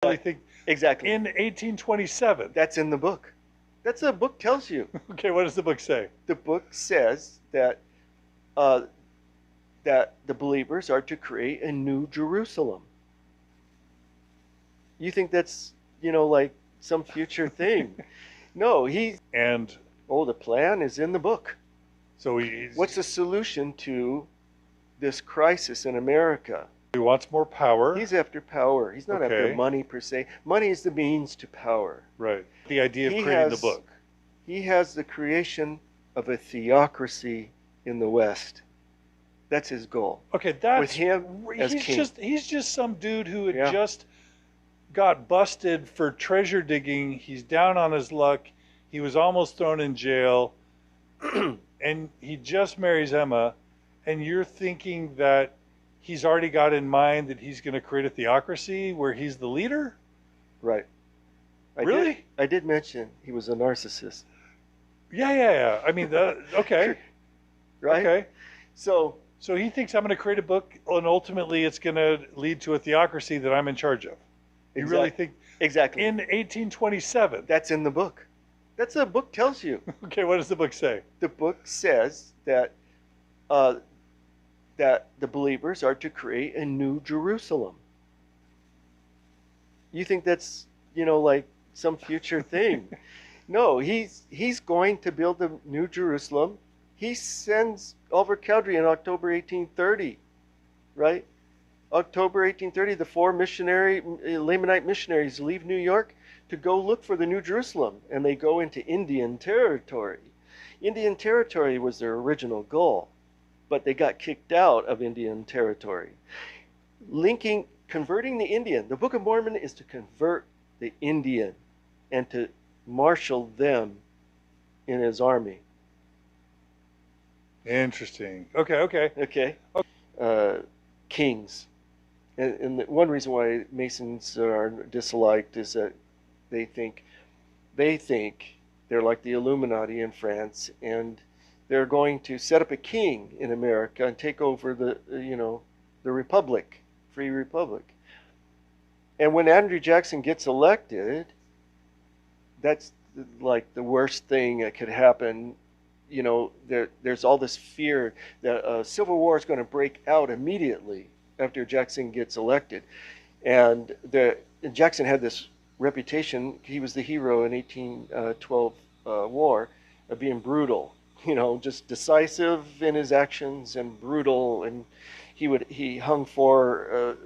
really think Exactly. in 1827. That's in the book. That's what the book tells you. Okay, what does the book say? The book says that uh, that the believers are to create a new Jerusalem. You think that's, like some future thing? No, And the plan is in the book. so What's the solution to this crisis in America? he wants more power. He's after power. He's not after Okay. money per se. Money is the means to power. Right. The idea of He creating the has book. he has the creation of a theocracy in the West. That's his goal. Okay, that's With him as king. he's just some dude who had Yeah. just got busted for treasure digging. He's down on his luck. He was almost thrown in jail. And he just marries Emma, and you're thinking that he's already got in mind that he's going to create a theocracy where he's the leader? Right. Really? I did mention he was a narcissist. Yeah. I mean, okay. Right? Okay. So he thinks I'm going to create a book, and ultimately it's going to lead to a theocracy that I'm in charge of. You really think? Exactly. In 1827. That's in the book. That's what the book tells you. Okay, what does the book say? The book says that that the believers are to create a new Jerusalem. You think that's, like some future thing? No, he's going to build the new Jerusalem. He sends Oliver Cowdery in October 1830, right? October 1830, the four Lamanite missionaries leave New York to go look for the New Jerusalem, and they go into Indian territory. Indian territory was their original goal, but they got kicked out of Indian territory. Converting the Indian. The Book of Mormon is to convert the Indian and to marshal them in his army. Interesting. Okay. Kings. And one reason why Masons are disliked is that they think they're like the Illuminati in France, and they're going to set up a king in America and take over the republic, free republic. And when Andrew Jackson gets elected, that's like the worst thing that could happen. There's all this fear that a civil war is going to break out immediately after Jackson gets elected. And Jackson had this reputation. He was the hero in 1812 war of being brutal, just decisive in his actions and brutal. And he hung for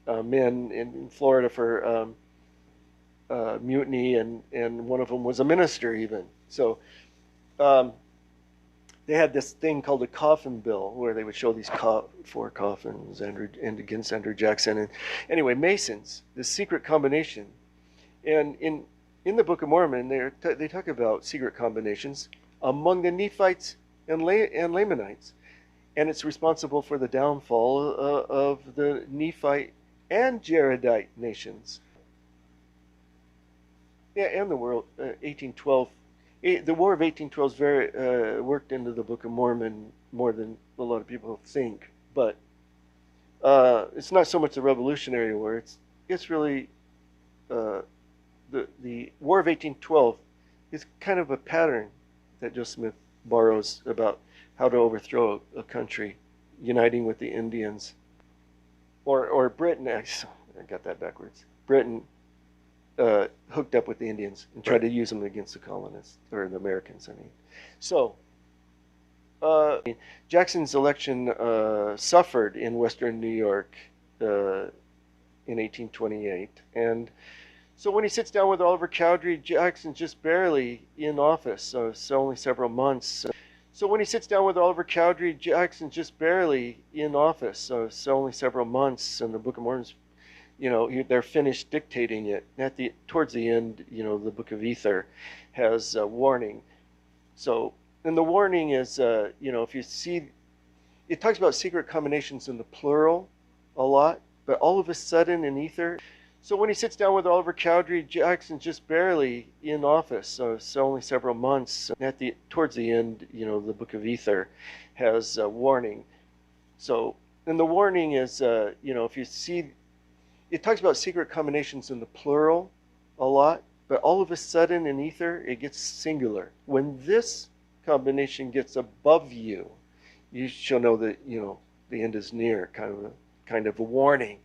men in Florida for mutiny, and one of them was a minister even. So they had this thing called a coffin bill, where they would show these four coffins and against Andrew Jackson. And anyway, Masons, the secret combination. And in the Book of Mormon, they talk about secret combinations among the Nephites and Lamanites. And it's responsible for the downfall of the Nephite and Jaredite nations. Yeah, and the War of 1812. The War of 1812 is very worked into the Book of Mormon more than a lot of people think. But it's not so much the Revolutionary War. It's really the War of 1812 is kind of a pattern that Joseph Smith borrows about how to overthrow a country, uniting with the Indians, or Britain. I got that backwards. Britain hooked up with the Indians and tried to use them against the colonists, or the Americans, I mean. So Jackson's election suffered in Western New York in 1828, and so when he sits down with Oliver Cowdery, Jackson's just barely in office, so it's only several months. So when he sits down with Oliver Cowdery, Jackson's just barely in office, so it's only several months, and the Book of Mormon's, they're finished dictating it. Towards the end, the Book of Ether has a warning. So, and the warning is, if you see, it talks about secret combinations in the plural a lot, but all of a sudden in Ether. So when he sits down with Oliver Cowdery, Jackson's just barely in office, so it's only several months. Towards the end, the Book of Ether has a warning. So, and the warning is, if you see, it talks about secret combinations in the plural a lot, but all of a sudden in ether it gets singular. When this combination gets above you, you shall know that the end is near, kind of a warning.